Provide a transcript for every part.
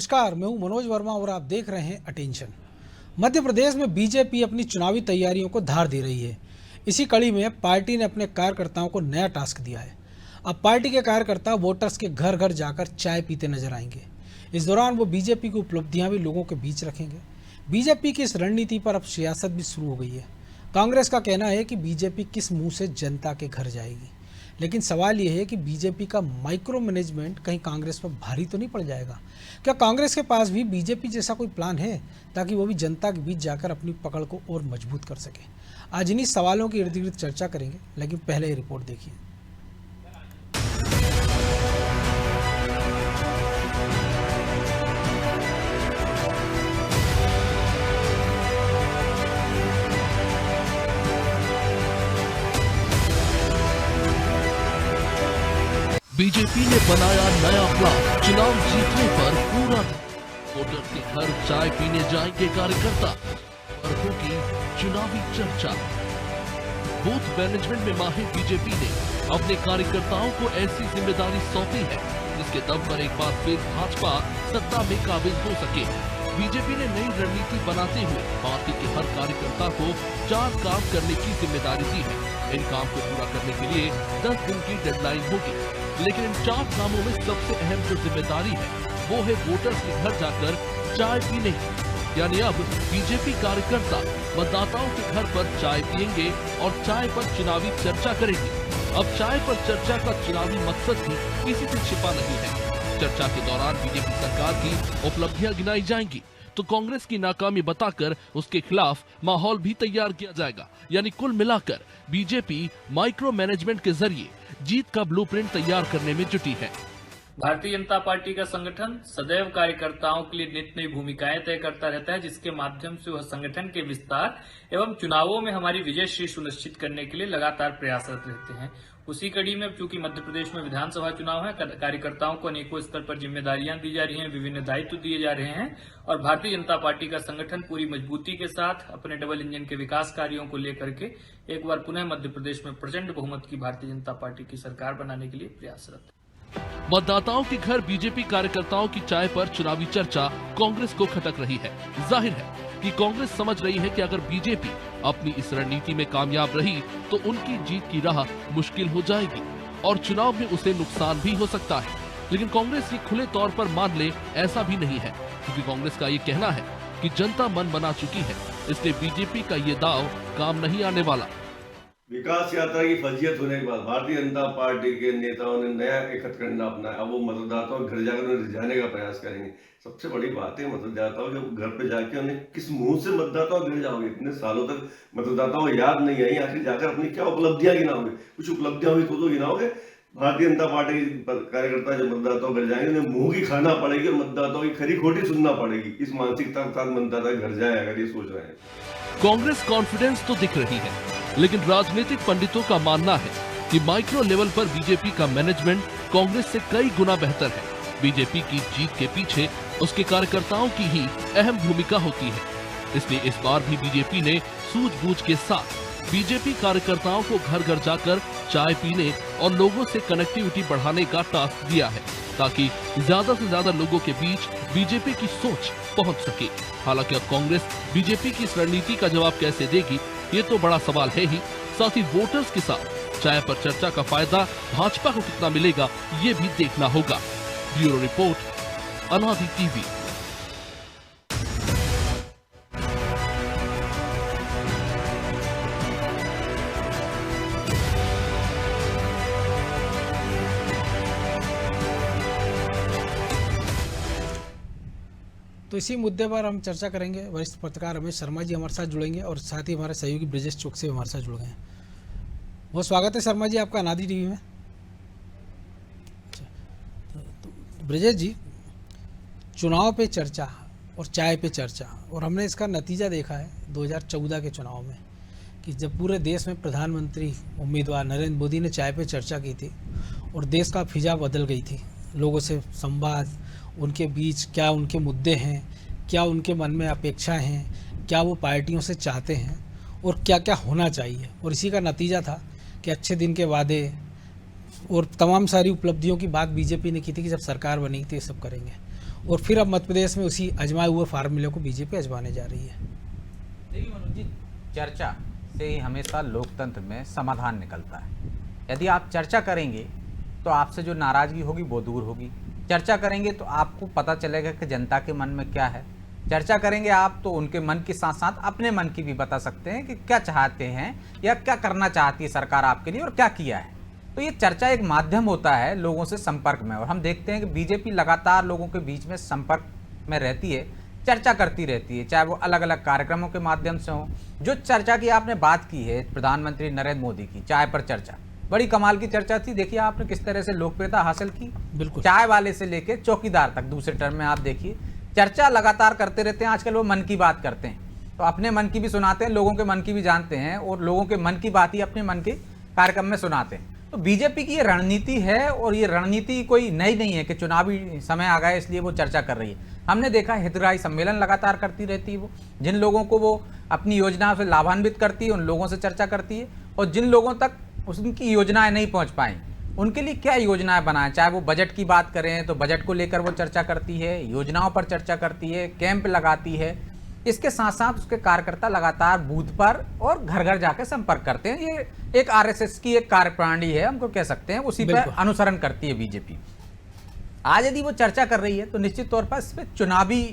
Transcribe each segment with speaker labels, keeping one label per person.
Speaker 1: नमस्कार, मैं हूं मनोज वर्मा और आप देख रहे हैं अटेंशन। मध्य प्रदेश में बीजेपी अपनी चुनावी तैयारियों को धार दे रही है। इसी कड़ी में पार्टी ने अपने कार्यकर्ताओं को नया टास्क दिया है। अब पार्टी के कार्यकर्ता वोटर्स के घर घर जाकर चाय पीते नजर आएंगे। इस दौरान वो बीजेपी की उपलब्धियां भी लोगों के बीच रखेंगे। बीजेपी की इस रणनीति पर अब सियासत भी शुरू हो गई है। कांग्रेस का कहना है कि बीजेपी किस मुंह से जनता के घर जाएगी, लेकिन सवाल यह है कि बीजेपी का माइक्रो मैनेजमेंट कहीं कांग्रेस पर भारी तो नहीं पड़ जाएगा। क्या कांग्रेस के पास भी बीजेपी जैसा कोई प्लान है ताकि वो भी जनता के बीच जाकर अपनी पकड़ को और मजबूत कर सके? आज इन्हीं सवालों के इर्द गिर्द चर्चा करेंगे, लेकिन पहले ये रिपोर्ट देखिए।
Speaker 2: बीजेपी ने बनाया नया प्लान। चुनाव जीतने पर पूरा वोटर के घर चाय पीने जाएंगे कार्यकर्ता और होगी चुनावी चर्चा। बूथ मैनेजमेंट में माहिर बीजेपी ने अपने कार्यकर्ताओं को ऐसी जिम्मेदारी सौंपी है जिसके दम पर एक बार फिर भाजपा सत्ता में काबिज हो सके। बीजेपी ने नई रणनीति बनाते हुए पार्टी के हर कार्यकर्ता को 4 काम करने की जिम्मेदारी दी है। इन काम को पूरा करने के लिए 10 दिन की डेडलाइन होगी, लेकिन इन 4 कामों में सबसे अहम जो जिम्मेदारी है वो है वोटर्स के घर जाकर चाय पीने की। यानी अब बीजेपी कार्यकर्ता मतदाताओं के घर पर चाय पिएंगे और चाय पर चुनावी चर्चा करेंगे। अब चाय पर चर्चा का चुनावी मकसद भी किसी से छिपा नहीं है। चर्चा के दौरान बीजेपी सरकार की उपलब्धियां गिनाई जाएंगी तो कांग्रेस की नाकामी बताकर उसके खिलाफ माहौल भी तैयार किया जाएगा। यानी कुल मिलाकर बीजेपी माइक्रो मैनेजमेंट के जरिए जीत का ब्लूप्रिंट तैयार करने में जुटी है।
Speaker 3: भारतीय जनता पार्टी का संगठन सदैव कार्यकर्ताओं के लिए नित नई भूमिकाएं तय करता रहता है, जिसके माध्यम से वह संगठन के विस्तार एवं चुनावों में हमारी विजय सुनिश्चित करने के लिए लगातार प्रयासरत रहते हैं। उसी कड़ी में चूंकि मध्य प्रदेश में विधानसभा चुनाव है, कार्यकर्ताओं को अनेकों स्तर पर जिम्मेदारियां दी जा रही हैं, विभिन्न दायित्व दिए जा रहे हैं और भारतीय जनता पार्टी का संगठन पूरी मजबूती के साथ अपने डबल इंजन के विकास कार्यों को लेकर के एक बार पुनः मध्य प्रदेश में प्रचंड बहुमत की भारतीय जनता पार्टी की सरकार बनाने के लिए प्रयासरत है।
Speaker 2: मतदाताओं के घर बीजेपी कार्यकर्ताओं की चाय पर चुनावी चर्चा कांग्रेस को खटक रही है। जाहिर है कि कांग्रेस समझ रही है कि अगर बीजेपी अपनी इस रणनीति में कामयाब रही तो उनकी जीत की राह मुश्किल हो जाएगी और चुनाव में उसे नुकसान भी हो सकता है। लेकिन कांग्रेस ये खुले तौर पर मान ले ऐसा भी नहीं है, क्योंकि कांग्रेस का ये कहना है कि जनता मन बना चुकी है, इसलिए बीजेपी का ये दाव काम नहीं आने वाला।
Speaker 4: विकास यात्रा की फजीयत होने के बाद भारतीय जनता पार्टी के नेताओं ने नया एकत्र करना अपनाया। अब वो मतदाताओं के घर जाकर उन्हें रिझाने का प्रयास करेंगे। सबसे बड़ी बात है मतदाताओं के घर पे जाके उन्हें किस मुंह से मतदाताओं के घर जाओगे? इतने सालों तक मतदाताओं को याद नहीं आई, आखिर जाकर अपनी क्या उपलब्धियां गिनाओगे? कुछ उपलब्धियां हुई तो गिनाओगे। भारतीय जनता पार्टी के कार्यकर्ता जब मतदाताओं घर जाएंगे उन्हें मुंह की खाना पड़ेगी और मतदाताओं की खरी खोटी सुनना पड़ेगी। इस मानसिकता के साथ मतदाता घर जाए अगर ये सोच रहे हैं।
Speaker 2: कांग्रेस कॉन्फिडेंस तो दिख रही है, लेकिन राजनीतिक पंडितों का मानना है कि माइक्रो लेवल पर बीजेपी का मैनेजमेंट कांग्रेस से कई गुना बेहतर है। बीजेपी की जीत के पीछे उसके कार्यकर्ताओं की ही अहम भूमिका होती है। इसलिए इस बार भी बीजेपी ने सूझबूझ के साथ बीजेपी कार्यकर्ताओं को घर घर जाकर चाय पीने और लोगों से कनेक्टिविटी बढ़ाने का टास्क दिया है, ताकि ज्यादा से ज्यादा लोगों के बीच बीजेपी की सोच पहुंच सके। हालांकि अब कांग्रेस बीजेपी की इस रणनीति का जवाब कैसे देगी, ये तो बड़ा सवाल है ही। साथ ही वोटर्स के साथ चाय पर चर्चा का फायदा भाजपा को कितना मिलेगा, ये भी देखना होगा। ब्यूरो रिपोर्ट, अनादि टीवी।
Speaker 1: तो इसी मुद्दे पर हम चर्चा करेंगे। वरिष्ठ पत्रकार रमेश शर्मा जी हमारे साथ जुड़ेंगे और साथ ही हमारे सहयोगी ब्रिजेश चौकसी हमारे साथ जुड़ गए हैं। बहुत स्वागत है शर्मा जी आपका अनादि टीवी में। तो ब्रिजेश जी, चुनाव पे चर्चा और चाय पे चर्चा, और हमने इसका नतीजा देखा है 2014 के चुनाव में कि जब पूरे देश में प्रधानमंत्री उम्मीदवार नरेंद्र मोदी ने चाय पे चर्चा की थी और देश का फिजा बदल गई थी। लोगों से संवाद, उनके बीच क्या उनके मुद्दे हैं, क्या उनके मन में अपेक्षाएं हैं, क्या वो पार्टियों से चाहते हैं और क्या क्या होना चाहिए। और इसी का नतीजा था कि अच्छे दिन के वादे और तमाम सारी उपलब्धियों की बात बीजेपी ने की थी कि जब सरकार बनी थी ये सब करेंगे। और फिर अब मध्य प्रदेश में उसी आजमाए हुए फार्मूले को बीजेपी आजमाने जा रही है।
Speaker 5: देखिए मनोज जी, चर्चा से ही हमेशा लोकतंत्र में समाधान निकलता है। यदि आप चर्चा करेंगे तो आपसे जो नाराजगी होगी वो दूर होगी। चर्चा करेंगे तो आपको पता चलेगा कि जनता के मन में क्या है। चर्चा करेंगे आप तो उनके मन के साथ साथ अपने मन की भी बता सकते हैं कि क्या चाहते हैं या क्या करना चाहती है सरकार आपके लिए और क्या किया है। तो ये चर्चा एक माध्यम होता है लोगों से संपर्क में, और हम देखते हैं कि बीजेपी लगातार लोगों के बीच में संपर्क में रहती है, चर्चा करती रहती है, चाहे वो अलग अलग कार्यक्रमों के माध्यम से हो। जो चर्चा की आपने बात की है प्रधानमंत्री नरेंद्र मोदी की, चाय पर चर्चा, बड़ी कमाल की चर्चा थी। देखिए आपने किस तरह से लोकप्रियता हासिल की,
Speaker 1: बिल्कुल।
Speaker 5: चाय वाले से लेके चौकीदार तक दूसरे टर्म में आप देखिए चर्चा लगातार करते रहते हैं। आजकल वो मन की बात करते हैं, तो अपने मन की भी सुनाते हैं, लोगों के मन की भी जानते हैं, और लोगों के मन की बात ही अपने मन के कार्यक्रम में सुनाते हैं। तो बीजेपी की ये रणनीति है, और ये रणनीति कोई नई नहीं है कि चुनावी समय आ गया इसलिए वो चर्चा कर रही है। हमने देखा हितग्राही सम्मेलन लगातार करती रहती है, वो जिन लोगों को वो अपनी योजनाओं से लाभान्वित करती है उन लोगों से चर्चा करती है, और जिन लोगों तक उनकी योजनाएं नहीं पहुंच पाई उनके लिए क्या योजनाएं बनाएं। चाहे वो बजट की बात करें तो बजट को लेकर वो चर्चा करती है, योजनाओं पर चर्चा करती है, कैंप लगाती है। इसके साथ साथ उसके कार्यकर्ता लगातार बूथ पर और घर घर जाकर संपर्क करते हैं। ये एक आरएसएस की एक कार्यप्रणाली है, हमको कह सकते हैं, उसी पर अनुसरण करती है बीजेपी। आज यदि वो चर्चा कर रही है तो निश्चित तौर पर इस पर चुनावी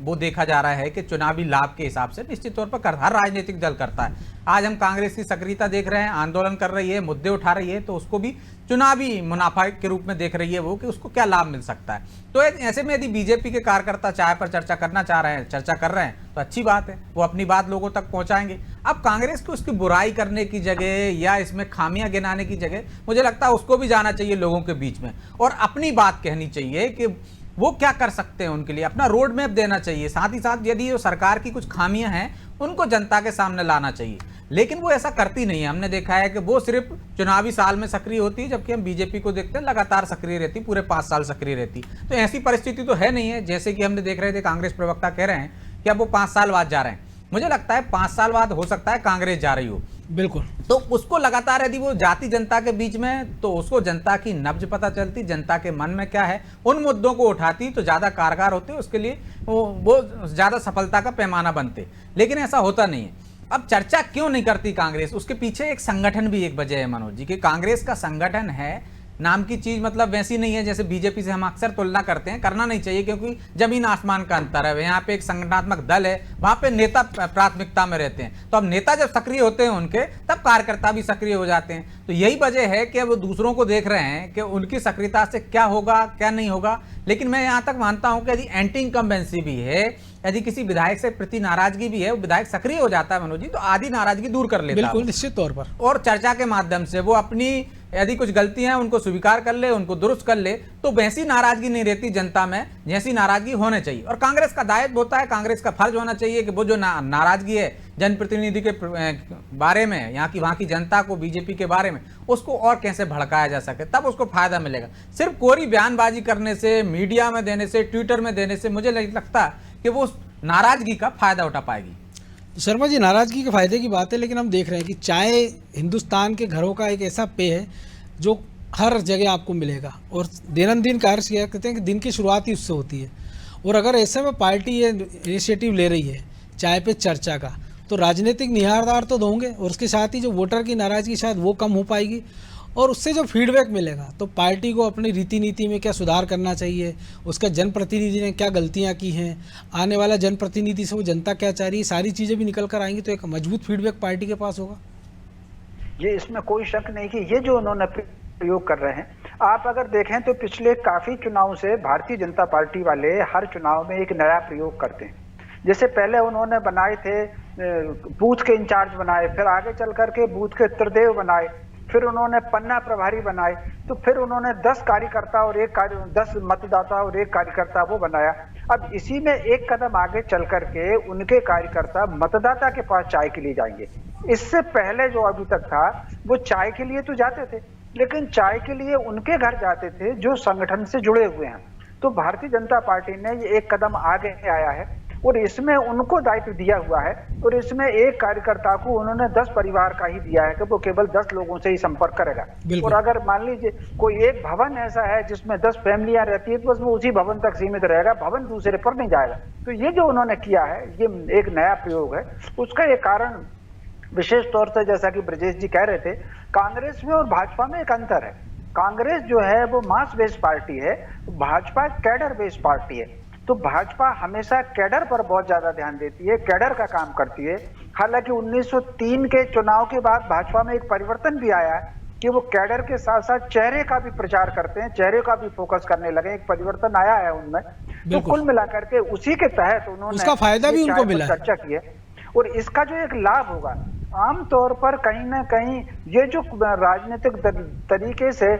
Speaker 5: वो देखा जा रहा है कि चुनावी लाभ के हिसाब से निश्चित तौर पर हर राजनीतिक दल करता है। आज हम कांग्रेस की सक्रियता देख रहे हैं, आंदोलन कर रही है, मुद्दे उठा रही है, तो उसको भी चुनावी मुनाफा के रूप में देख रही है वो, कि उसको क्या लाभ मिल सकता है। तो ऐसे में यदि बीजेपी के कार्यकर्ता चाय पर चर्चा करना चाह रहे हैं, चर्चा कर रहे हैं, तो अच्छी बात है, वो अपनी बात लोगों तक पहुंचाएंगे। अब कांग्रेस को उसकी बुराई करने की जगह या इसमें खामियां गिनाने की जगह मुझे लगता है उसको भी जाना चाहिए लोगों के बीच में और अपनी बात कहनी चाहिए कि वो क्या कर सकते हैं, उनके लिए अपना रोड मैप देना चाहिए। साथ ही साथ यदि वो सरकार की कुछ खामियां हैं उनको जनता के सामने लाना चाहिए, लेकिन वो ऐसा करती नहीं है। हमने देखा है कि वो सिर्फ चुनावी साल में सक्रिय होती है, जबकि हम बीजेपी को देखते हैं लगातार सक्रिय रहती, पूरे 5 साल सक्रिय रहती। तो ऐसी परिस्थिति तो है नहीं है, जैसे कि हमने देख रहे थे कांग्रेस प्रवक्ता कह रहे हैं कि अब वो 5 साल बाद जा रहे हैं। मुझे लगता है 5 साल बाद हो सकता है कांग्रेस जा रही हो,
Speaker 1: बिल्कुल।
Speaker 5: तो उसको लगातार यदि वो जाती जनता के बीच में तो उसको जनता की नब्ज पता चलती, जनता के मन में क्या है, उन मुद्दों को उठाती तो ज़्यादा कारगर होते, उसके लिए वो ज़्यादा सफलता का पैमाना बनते। लेकिन ऐसा होता नहीं है। अब चर्चा क्यों नहीं करती कांग्रेस, उसके पीछे एक संगठन भी एक वजह है मनोज जी, कि कांग्रेस का संगठन है, नाम की चीज मतलब वैसी नहीं है जैसे बीजेपी से हम अक्सर तुलना करते हैं, करना नहीं चाहिए, क्योंकि जमीन आसमान का अंतर है। यहाँ पे एक संगठनात्मक दल है, वहां पे नेता प्राथमिकता में रहते हैं, तो अब नेता जब सक्रिय होते हैं उनके, तब कार्यकर्ता भी सक्रिय हो जाते हैं। तो यही वजह है कि वो दूसरों को देख रहे हैं कि उनकी सक्रियता से क्या होगा क्या नहीं होगा। लेकिन मैं यहाँ तक मानता हूँ कि यदि एंटी इनकम्बेंसी भी है, यदि किसी विधायक से प्रति नाराजगी भी है, वो विधायक सक्रिय हो जाता है मनोज जी, तो आधी नाराजगी दूर कर लेता है,
Speaker 1: बिल्कुल निश्चित तौर पर।
Speaker 5: और चर्चा के माध्यम से वो अपनी यदि कुछ गलतियां हैं उनको स्वीकार कर ले, उनको दुरुस्त कर ले, तो वैसी नाराजगी नहीं रहती जनता में जैसी नाराजगी होने चाहिए। और कांग्रेस का दायित्व होता है, कांग्रेस का फर्ज होना चाहिए कि वो जो नाराजगी है जनप्रतिनिधि के बारे में, यहाँ की वहाँ की जनता को बीजेपी के बारे में, उसको और कैसे भड़काया जा सके, तब उसको फायदा मिलेगा। सिर्फ कोरी बयानबाजी करने से, मीडिया में देने से, ट्विटर में देने से मुझे नहीं लगता कि वो नाराजगी का फायदा उठा पाएगी।
Speaker 1: शर्मा जी, नाराजगी के फायदे की बात है, लेकिन हम देख रहे हैं कि चाय हिंदुस्तान के घरों का एक ऐसा पेय है जो हर जगह आपको मिलेगा, और दैनंदिन कार्य किया कहते हैं कि दिन की शुरुआत ही उससे होती है। और अगर ऐसे में पार्टी ये इनिशिएटिव ले रही है चाय पे चर्चा का, तो राजनीतिक निहारदार तो होंगे, और उसके साथ ही जो वोटर की नाराजगी शायद वो कम हो पाएगी, और उससे जो फीडबैक मिलेगा तो पार्टी को अपनी रीति नीति में क्या सुधार करना चाहिए, उसका जनप्रतिनिधि ने क्या गलतियां की हैं, आने वाला जनप्रतिनिधि से वो जनता क्या चाह रही है, सारी चीज़ें भी निकल कर आएंगी, तो एक मजबूत फीडबैक पार्टी के पास होगा।
Speaker 6: ये इसमें कोई शक नहीं कि ये जो उन्होंने प्रयोग कर रहे हैं, आप अगर देखें तो पिछले काफ़ी चुनाव से भारतीय जनता पार्टी वाले हर चुनाव में एक नया प्रयोग करते हैं। जैसे पहले उन्होंने बनाए थे बूथ के इंचार्ज बनाए, फिर आगे चल करके बूथ के त्रिदेव बनाए, फिर उन्होंने पन्ना प्रभारी बनाए, तो फिर उन्होंने 10 कार्यकर्ता और 10 मतदाता और 1 कार्यकर्ता वो बनाया। अब इसी में एक कदम आगे चल करके उनके कार्यकर्ता मतदाता के पास चाय के लिए जाएंगे। इससे पहले जो अभी तक था वो चाय के लिए तो जाते थे, लेकिन चाय के लिए उनके घर जाते थे जो संगठन से जुड़े हुए हैं। तो भारतीय जनता पार्टी ने ये एक कदम आगे आया है। और इसमें उनको दायित्व दिया हुआ है, और इसमें एक कार्यकर्ता को उन्होंने 10 परिवार का ही दिया है कि वो केवल 10 लोगों से ही संपर्क करेगा। और अगर मान लीजिए कोई एक भवन ऐसा है जिसमें 10 फैमिलियां रहती है, तो बस वो उसी भवन तक सीमित रहेगा, भवन दूसरे पर नहीं जाएगा। तो ये जो उन्होंने किया है, ये एक नया प्रयोग है। उसका एक कारण विशेष तौर से, जैसा कि ब्रजेश जी कह रहे थे, कांग्रेस में और भाजपा में एक अंतर है। कांग्रेस जो है वो मास बेस्ड पार्टी है, भाजपा कैडर बेस्ड पार्टी है। तो भाजपा हमेशा कैडर पर बहुत ज्यादा ध्यान देती है, कैडर का काम करती है। हालांकि 1903 के चुनाव के बाद भाजपा में एक परिवर्तन भी आया है कि वो कैडर के साथ साथ चेहरे का भी प्रचार करते हैं, चेहरे का भी फोकस करने लगे, एक परिवर्तन आया है उनमें। तो कुल मिलाकर के उसी के तहत उन्होंने
Speaker 1: उसका फायदा भी उनको मिला,
Speaker 6: चर्चा की है। और इसका जो एक लाभ होगा, आमतौर पर कहीं ना कहीं ये जो राजनीतिक तरीके से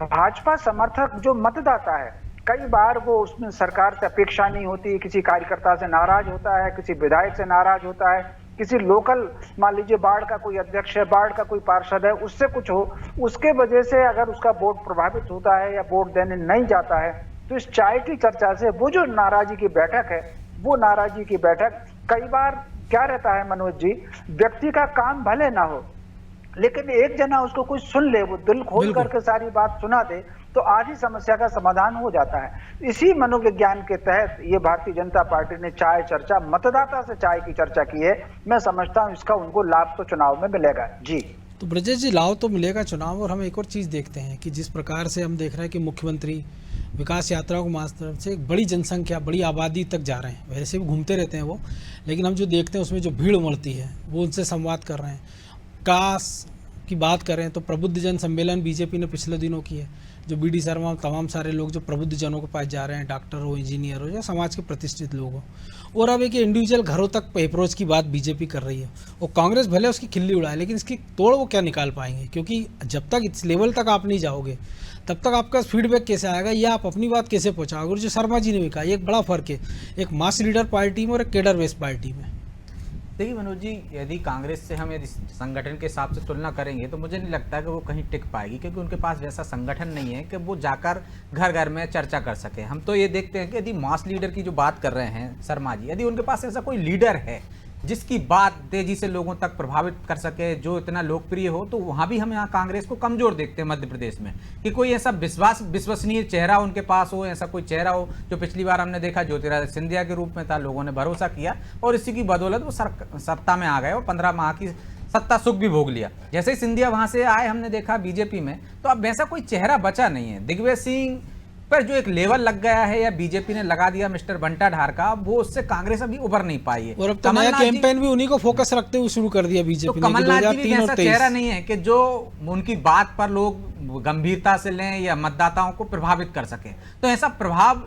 Speaker 6: भाजपा समर्थक जो मतदाता है, कई बार वो उसमें सरकार से अपेक्षा नहीं होती, किसी कार्यकर्ता से नाराज होता है, किसी विधायक से नाराज होता है, किसी लोकल, मान लीजिए बाढ़ का कोई अध्यक्ष है, बाढ़ का कोई पार्षद है, उससे कुछ हो, उसके वजह से अगर उसका वोट प्रभावित होता है या वोट देने नहीं जाता है, तो इस चाय की चर्चा से वो जो नाराजी की बैठक है, वो नाराजी की बैठक कई बार क्या रहता है मनोज जी, व्यक्ति का काम भले ना हो, लेकिन एक जना उसको कोई सुन ले, वो दिल खोल करके सारी बात सुना दे, तो आधी समस्या का समाधान हो जाता है। इसी मनोविज्ञान के तहत ये भारतीय जनता पार्टी ने चाय चर्चा, मतदाता से चाय की चर्चा की है। मैं समझता हूँ इसका उनको लाभ तो चुनाव में मिलेगा। जी
Speaker 1: तो ब्रजेश जी, लाभ तो मिलेगा चुनाव। और हम एक और चीज़ देखते हैं कि जिस प्रकार से हम देख रहे हैं कि मुख्यमंत्री विकास यात्राओं के माध्यम से एक बड़ी जनसंख्या, बड़ी आबादी तक जा रहे हैं। वैसे भी घूमते रहते हैं वो, लेकिन हम जो देखते हैं उसमें जो भीड़ उमड़ती है, वो उनसे संवाद कर रहे हैं। कास की बात करें तो प्रबुद्ध जन सम्मेलन बीजेपी ने पिछले दिनों की है, जो BD शर्मा, तमाम सारे लोग जो प्रबुद्ध जनों के पास जा रहे हैं, डॉक्टर हो, इंजीनियर हो, या समाज के प्रतिष्ठित लोग हो। और अब एक इंडिविजुअल घरों तक अप्रोच की बात बीजेपी कर रही है, और कांग्रेस भले उसकी खिल्ली उड़ाए, लेकिन इसकी तोड़ वो क्या निकाल पाएंगे? क्योंकि जब तक इस लेवल तक आप नहीं जाओगे, तब तक आपका फीडबैक कैसे आएगा, या आप अपनी बात कैसे पहुँचाओगे? और जो शर्मा जी ने भी कहा, एक बड़ा फर्क है एक मास लीडर पार्टी में और एक केडर बेस्ड पार्टी में।
Speaker 5: देखिए मनोज जी, यदि कांग्रेस से हम यदि संगठन के हिसाब से तुलना करेंगे तो मुझे नहीं लगता कि वो कहीं टिक पाएगी, क्योंकि उनके पास वैसा संगठन नहीं है कि वो जाकर घर घर में चर्चा कर सके। हम तो ये देखते हैं कि यदि मास लीडर की जो बात कर रहे हैं शर्मा जी, यदि उनके पास ऐसा कोई लीडर है जिसकी बात तेजी से लोगों तक प्रभावित कर सके, जो इतना लोकप्रिय हो, तो वहाँ भी हम यहाँ कांग्रेस को कमजोर देखते हैं मध्य प्रदेश में, कि कोई ऐसा विश्वसनीय चेहरा उनके पास हो, ऐसा कोई चेहरा हो जो पिछली बार हमने देखा ज्योतिरादित्य सिंधिया के रूप में था, लोगों ने भरोसा किया और इसी की बदौलत वो सत्ता में आ गए और 15 माह की सत्ता सुख भी भोग लिया। जैसे ही सिंधिया वहाँ से आए, हमने देखा बीजेपी में, तो अब वैसा कोई चेहरा बचा नहीं है। दिग्विजय सिंह पर जो एक लेवल लग गया है, या बीजेपी ने लगा दिया मिस्टर बंटा ढार का, वो उससे कांग्रेस अभी उभर नहीं पाई है।
Speaker 1: और अब तो नया कैंपेन भी उन्हीं को फोकस रखते हुए शुरू कर दिया बीजेपी ने।
Speaker 5: कमलनाथ जी भी ऐसा चेहरा नहीं है कि जो उनकी बात पर लोग गंभीरता से लें या मतदाताओं को प्रभावित कर सके, तो ऐसा प्रभाव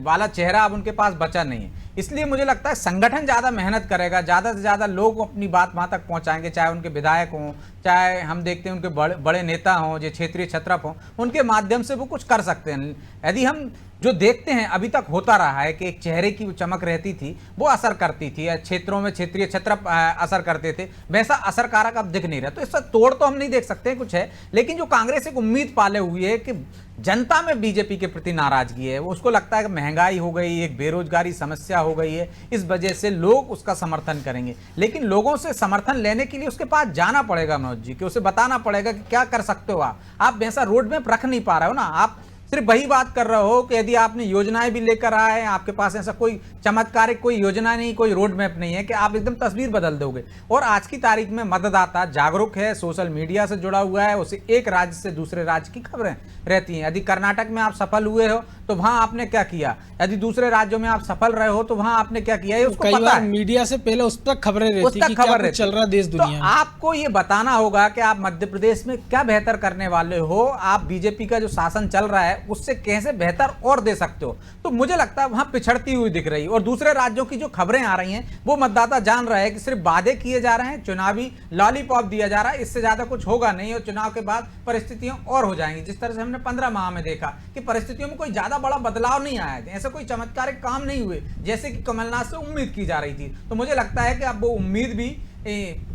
Speaker 5: वाला चेहरा अब उनके पास बचा नहीं है। इसलिए मुझे लगता है संगठन ज्यादा मेहनत करेगा, ज्यादा से ज्यादा लोग अपनी बात वहां तक पहुंचाएंगे, चाहे उनके विधायक हों, चाहे हम देखते हैं उनके बड़े नेता हों, जो क्षेत्रीय छत्रप हों, उनके माध्यम से वो कुछ कर सकते हैं। यदि हम जो देखते हैं अभी तक होता रहा है कि एक चेहरे की चमक रहती थी, वो असर करती थी, या क्षेत्रों में क्षेत्रीय छत्रप असर करते थे, वैसा असरकारक अब दिख नहीं रहा। तो इसका तोड़ तो हम नहीं देख सकते कुछ है, लेकिन जो कांग्रेस एक उम्मीद पाले हुई है कि जनता में बीजेपी के प्रति नाराजगी है, उसको लगता है कि महंगाई हो गई, एक बेरोजगारी समस्या हो गई है, इस वजह से लोग उसका समर्थन करेंगे। लेकिन लोगों से समर्थन लेने के लिए उसके पास जाना पड़ेगा मनोज जी, कि उसे बताना पड़ेगा कि क्या कर सकते हो आप वैसा रोड मैप रख नहीं पा रहे हो ना, आप सिर्फ वही बात कर रहे हो कि यदि आपने योजनाएं भी लेकर आए, आपके पास ऐसा कोई चमत्कारिक कोई योजना नहीं, कोई रोड मैप नहीं है कि आप एकदम तस्वीर बदल दोगे। और आज की तारीख में मतदाता जागरूक है, सोशल मीडिया से जुड़ा हुआ है, उसे एक राज्य से दूसरे राज्य की खबरें रहती हैं। यदि कर्नाटक में आप सफल हुए हो तो वहां आपने क्या किया, यदि दूसरे राज्यों में आप सफल रहे हो तो वहां आपने क्या किया, ये उसको पता है।
Speaker 1: मीडिया से पहले उस तक खबरें रहती कि क्या कुछ चल रहा देश दुनिया में।
Speaker 5: तो आपको ये बताना होगा कि आप मध्य प्रदेश में क्या बेहतर करने वाले हो, आप बीजेपी का जो शासन चल रहा है उससे कैसे बेहतर और दे सकते हो। तो मुझे लगता है वहां पिछड़ती हुई दिख रही है। और दूसरे राज्यों की जो खबरें आ रही हैं वो मतदाता जान रहा है कि सिर्फ वादे किए जा रहे हैं, चुनावी लॉलीपॉप दिया जा रहा है, इससे ज्यादा कुछ होगा नहीं, और चुनाव के बाद परिस्थितियां और हो जाएंगी। जिस तरह से हमने 15 माह में देखा कि परिस्थितियों में कोई ज्यादा बड़ा बदलाव नहीं आया, ऐसे कोई चमत्कारिक काम नहीं हुए जैसे कि कमलनाथ से उम्मीद की जा रही थी। तो मुझे लगता है कि अब वो उम्मीद भी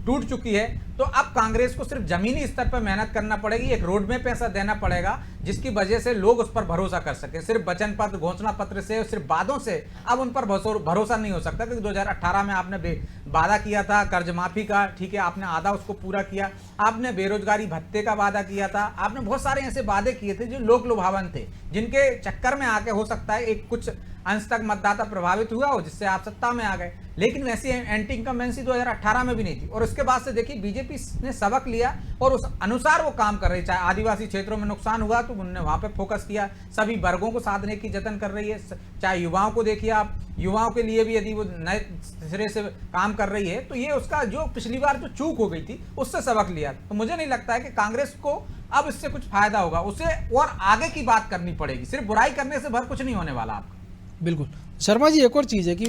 Speaker 5: टूट चुकी है, तो अब कांग्रेस को सिर्फ जमीनी स्तर पर मेहनत करना पड़ेगी, एक रोड में पैसा देना पड़ेगा जिसकी वजह से लोग उस पर भरोसा कर सके। सिर्फ वचन पत्र, घोषणा पत्र से, सिर्फ वादों से अब उन पर भरोसा नहीं हो सकता, क्योंकि 2018 में आपने वादा किया था कर्ज माफी का, ठीक है, आपने आधा उसको पूरा किया, आपने बेरोजगारी भत्ते का वादा किया था, आपने बहुत सारे ऐसे वादे किए थे जो लोक लुभावन थे, जिनके चक्कर में आके हो सकता है एक कुछ अंश तक मतदाता प्रभावित हुआ हो, जिससे आप सत्ता में आ गए। लेकिन वैसी एंटी इनकम्बेंसी 2018 में भी नहीं थी, और उसके बाद से देखिए बीजेपी ने सबक लिया और उस अनुसार वो काम कर रही है। चाहे आदिवासी क्षेत्रों में नुकसान हुआ तो उन्होंने वहां पे फोकस किया, सभी वर्गों को साधने की जतन कर रही है। चाहे युवाओं को देखिए आप, युवाओं के लिए भी यदि वो नए सिरे से काम कर रही है, तो ये उसका जो पिछली बार जो चूक हो गई थी उससे सबक लिया। तो मुझे नहीं लगता है कि कांग्रेस को अब इससे कुछ फायदा होगा, उसे और आगे की बात करनी पड़ेगी, सिर्फ बुराई करने से भर कुछ नहीं होने वाला आपका।
Speaker 1: बिल्कुल शर्मा जी, एक और चीज़ है कि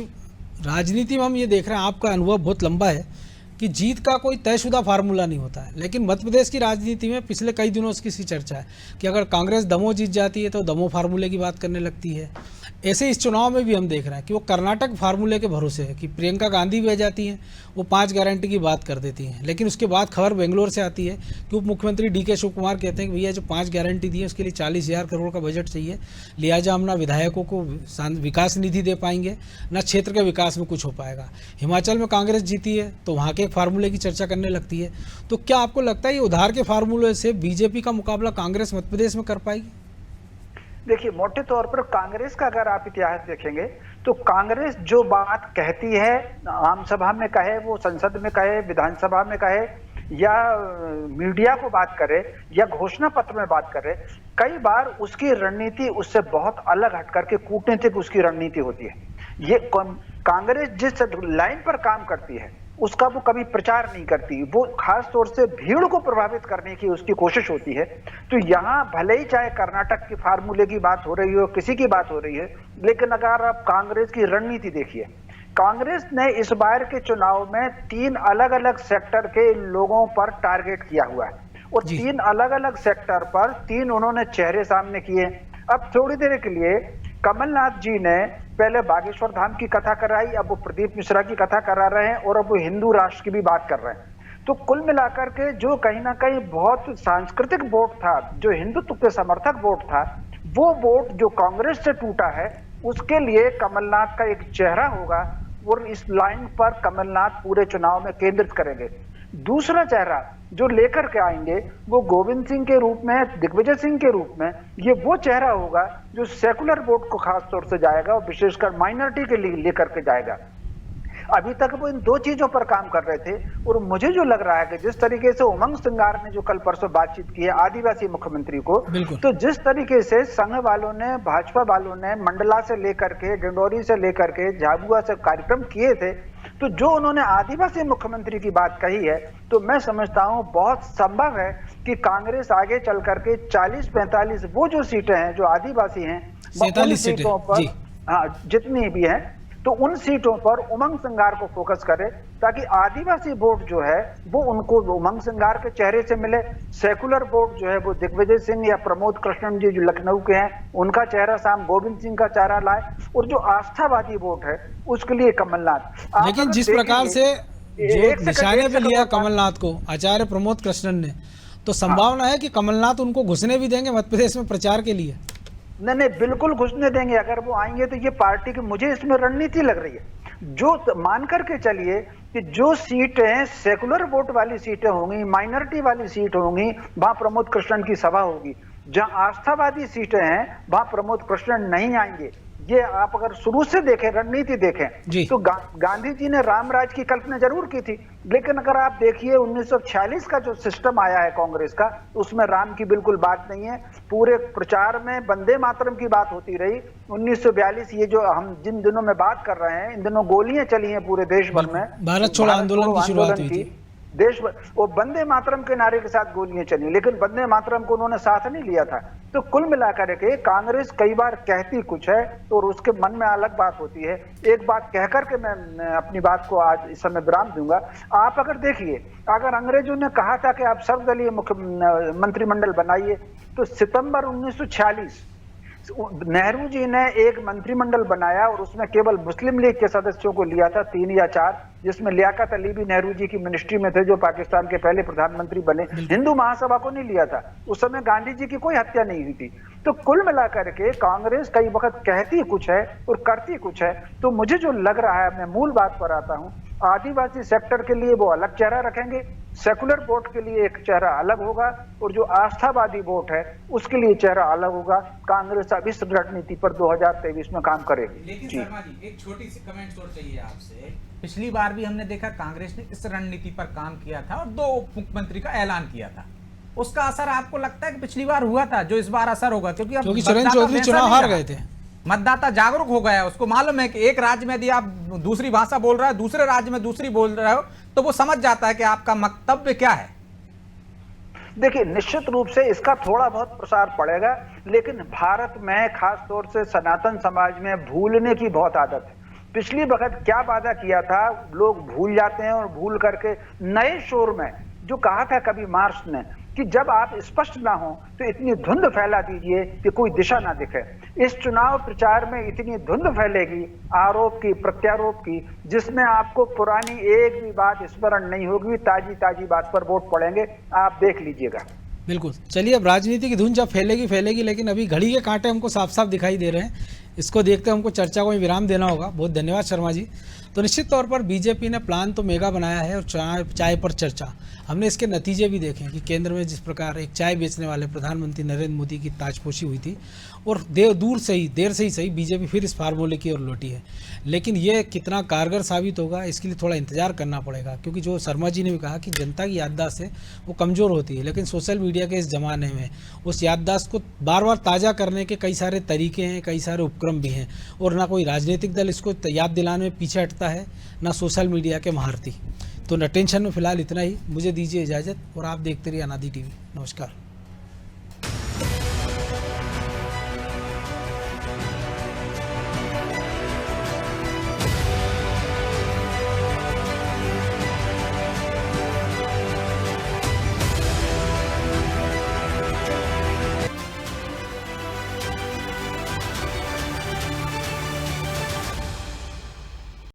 Speaker 1: राजनीति में हम ये देख रहे हैं, आपका अनुभव बहुत लंबा है कि जीत का कोई तयशुदा फार्मूला नहीं होता है, लेकिन मध्य प्रदेश की राजनीति में पिछले कई दिनों से किसी चर्चा है कि अगर कांग्रेस दमोह जीत जाती है तो दमोह फार्मूले की बात करने लगती है। ऐसे इस चुनाव में भी हम देख रहे हैं कि वो कर्नाटक फार्मूले के भरोसे है कि प्रियंका गांधी भी आ जाती हैं, वो 5 गारंटी की बात कर देती हैं, लेकिन उसके बाद खबर बेंगलोर से आती है कि उप मुख्यमंत्री DK शिव कुमार कहते हैं कि भैया जो 5 गारंटी दी है उसके लिए 40,000 करोड़ का बजट चाहिए, लिहाजा हम ना विधायकों को विकास निधि दे पाएंगे, ना क्षेत्र के विकास में कुछ हो पाएगा। हिमाचल में कांग्रेस जीती है तो वहाँ के फार्मूले की चर्चा करने लगती है। तो क्या आपको लगता है ये उधार के फार्मूले से बीजेपी का मुकाबला कांग्रेस मध्य प्रदेश में कर पाएगी?
Speaker 6: देखिए, मोटे तौर पर कांग्रेस का अगर आप इतिहास देखेंगे तो कांग्रेस जो बात कहती है, आम सभा में कहे, वो संसद में कहे, विधानसभा में कहे, या मीडिया को बात करे, या घोषणा पत्र में बात करे, कई बार उसकी रणनीति उससे बहुत अलग हट करके कूटनीतिक उसकी रणनीति होती है। ये कांग्रेस जिस लाइन पर काम करती है उसका वो कभी प्रचार नहीं करती, वो खास तौर से भीड़ को प्रभावित करने की उसकी कोशिश होती है। तो यहाँ भले ही चाहे कर्नाटक के फार्मूले की बात हो रही हो, किसी की बात हो रही है, लेकिन अगर आप कांग्रेस की रणनीति देखिए, कांग्रेस ने इस बार के चुनाव में 3 अलग अलग सेक्टर के लोगों पर टारगेट किया हुआ है, और 3 अलग अलग सेक्टर पर 3 उन्होंने चेहरे सामने किए। अब थोड़ी देर के लिए कमलनाथ जी ने पहले बागेश्वर धाम की कथा कराई, अब वो प्रदीप मिश्रा की कथा करा रहे हैं, और अब वो हिंदू राष्ट्र की भी बात कर रहे हैं। तो कुल मिलाकर के जो कहीं ना कहीं बहुत सांस्कृतिक वोट था, जो हिंदुत्व के समर्थक वोट था, वो वोट जो कांग्रेस से टूटा है, उसके लिए कमलनाथ का एक चेहरा होगा, और इस लाइन पर कमलनाथ पूरे चुनाव में केंद्रित करेंगे। दूसरा चेहरा जो लेकर के आएंगे वो गोविंद सिंह के रूप में, दिग्विजय सिंह के रूप में, ये वो चेहरा होगा जो सेकुलर वोट को खास तौर से जाएगा और विशेषकर माइनॉरिटी के लिए लेकर के जाएगा। अभी तक वो इन 2 चीजों पर काम कर रहे थे, और मुझे जो लग रहा है कि जिस तरीके से उमंग सिंगार ने जो कल परसों बातचीत की है आदिवासी मुख्यमंत्री को, तो जिस तरीके से संघ वालों ने, भाजपा वालों ने मंडला से लेकर के, डिंडोरी से लेकर के, झाबुआ से कार्यक्रम किए थे, तो जो उन्होंने आदिवासी मुख्यमंत्री की बात कही है, तो मैं समझता हूं बहुत संभव है कि कांग्रेस आगे चल करके 40-45 वो जो सीटें हैं जो आदिवासी हैं,
Speaker 1: 47
Speaker 6: सीटों पर, हाँ जितनी भी हैं, तो उन सीटों पर उमंग सिंगार को फोकस करे, ताकि आदिवासी वोट जो है वो उनको उमंग सिंगार के चेहरे से मिले, सेकुलर वोट जो है वो दिग्विजय सिंह या प्रमोद कृष्णन जी जो लखनऊ के हैं उनका चेहरा साम गोविंद सिंह का चेहरा लाए, और जो आस्थावादी वोट है उसके लिए कमलनाथ।
Speaker 1: लेकिन जिस प्रकार से जो निशाने पे लिया कमलनाथ को आचार्य प्रमोद कृष्णन ने, तो संभावना है कि कमलनाथ उनको घुसने भी देंगे मध्य प्रदेश में प्रचार के लिए।
Speaker 6: नहीं, बिल्कुल घुसने देंगे। अगर वो आएंगे तो ये पार्टी की, मुझे इसमें रणनीति लग रही है, जो मान करके चलिए कि जो सीटें सेकुलर वोट वाली सीटें होंगी, माइनॉरिटी वाली सीट होंगी, वहां प्रमोद कृष्णन की सभा होगी। जहां आस्थावादी सीटें हैं वहां प्रमोद कृष्णन नहीं आएंगे। ये आप अगर शुरू से देखें, रणनीति देखें, तो गांधी जी ने राम राज की कल्पना जरूर की थी, लेकिन अगर आप देखिए 1946 का जो सिस्टम आया है कांग्रेस का, उसमें राम की बिल्कुल बात नहीं है। पूरे प्रचार में वंदे मातरम की बात होती रही। 1942 ये जो हम जिन दिनों में बात कर रहे हैं, इन दिनों गोलियां चली हैं पूरे देश भर में,
Speaker 1: भारत छोड़ो आंदोलन की शुरुआत हुई थी
Speaker 6: देश भर, वो वंदे मातरम के नारे के साथ गोलियां चली, लेकिन वंदे मातरम को उन्होंने साथ नहीं लिया था। तो कुल मिलाकर के कांग्रेस कई बार कहती कुछ है और उसके मन में अलग बात होती है। एक बात कहकर के मैं अपनी बात को आज इस समय विराम दूंगा। आप अगर देखिए, अगर अंग्रेजों ने कहा था कि आप सर्वदलीय मंत्रिमंडल बनाइए, तो सितंबर 1946 नेहरू जी ने एक मंत्रिमंडल बनाया और उसमें केवल मुस्लिम लीग के सदस्यों को लिया था, 3 या 4, जिसमें लियाकत अली भी नेहरू जी की मिनिस्ट्री में थे, जो पाकिस्तान के पहले प्रधानमंत्री बने। हिंदू महासभा को नहीं लिया था, उस समय गांधी जी की कोई हत्या नहीं हुई थी। तो कुल मिलाकर के कांग्रेस कई वक्त कहती कुछ है और करती कुछ है। तो मुझे जो लग रहा है, मैं मूल बात पर आता हूं, आदिवासी सेक्टर के लिए वो अलग चेहरा रखेंगे, सेकुलर वोट के लिए एक चेहरा अलग होगा, और जो आस्थावादी वोट है उसके लिए चेहरा अलग होगा। कांग्रेस अब इस रणनीति पर 2023 में काम करेगी।
Speaker 5: लेकिन शर्मा जी, एक छोटी सी कमेंट और चाहिए आपसे। पिछली बार भी हमने देखा कांग्रेस ने इस रणनीति पर काम किया था और 2 उप मुख्यमंत्री का ऐलान किया था। उसका असर आपको लगता है कि पिछली बार हुआ था जो इस बार असर होगा? क्योंकि
Speaker 1: चरण चौधरी चुनाव हार गए थे।
Speaker 5: मतदाता जागरूक हो गया है, उसको मालूम है कि एक राज्य में यदि आप दूसरी भाषा बोल रहे हो, दूसरे राज्य में दूसरी बोल रहे हो, तो वो समझ जाता है कि आपका वक्तव्य क्या है।
Speaker 6: देखिए, निश्चित रूप से इसका थोड़ा बहुत प्रसार पड़ेगा, लेकिन भारत में खास तौर से सनातन समाज में भूलने की बहुत आदत है। पिछली वक्त क्या वादा किया था लोग भूल जाते हैं, और भूल करके नए शोर में जो कहा था कभी मार्क्स ने कि जब आप स्पष्ट ना हो तो इतनी धुंध फैला दीजिए कि कोई दिशा ना दिखे। इस चुनाव प्रचार में इतनी धुंध फैलेगी आरोप की, प्रत्यारोप की, जिसमें आपको पुरानी एक भी बात स्मरण नहीं होगी, ताजी ताजी बात पर वोट पड़ेंगे, आप देख लीजिएगा।
Speaker 1: बिल्कुल। चलिए, अब राजनीति की धुन जब फैलेगी, लेकिन अभी घड़ी के कांटे हमको साफ साफ दिखाई दे रहे हैं। इसको देखते हमको चर्चा को विराम देना होगा। बहुत धन्यवाद शर्मा जी। तो निश्चित तौर पर बीजेपी ने प्लान तो मेगा बनाया है, और चाय पर चर्चा, हमने इसके नतीजे भी देखे कि केंद्र में जिस प्रकार एक चाय बेचने वाले प्रधानमंत्री नरेंद्र मोदी की ताजपोशी हुई थी, और देर से ही सही बीजेपी फिर इस फार्मूले की ओर लौटी है। लेकिन ये कितना कारगर साबित होगा इसके लिए थोड़ा इंतजार करना पड़ेगा, क्योंकि जो शर्मा जी ने भी कहा कि जनता की याददाश्त है वो कमज़ोर होती है, लेकिन सोशल मीडिया के इस ज़माने में उस याददाश्त को बार बार ताज़ा करने के कई सारे तरीके हैं, कई सारे उपक्रम भी हैं, और ना कोई राजनीतिक दल इसको याद दिलाने में पीछे हटता है, ना सोशल मीडिया के महारथी। तो अटेंशन में फिलहाल इतना ही। मुझे दीजिए इजाज़त, और आप देखते रहिए अनादि टीवी। नमस्कार।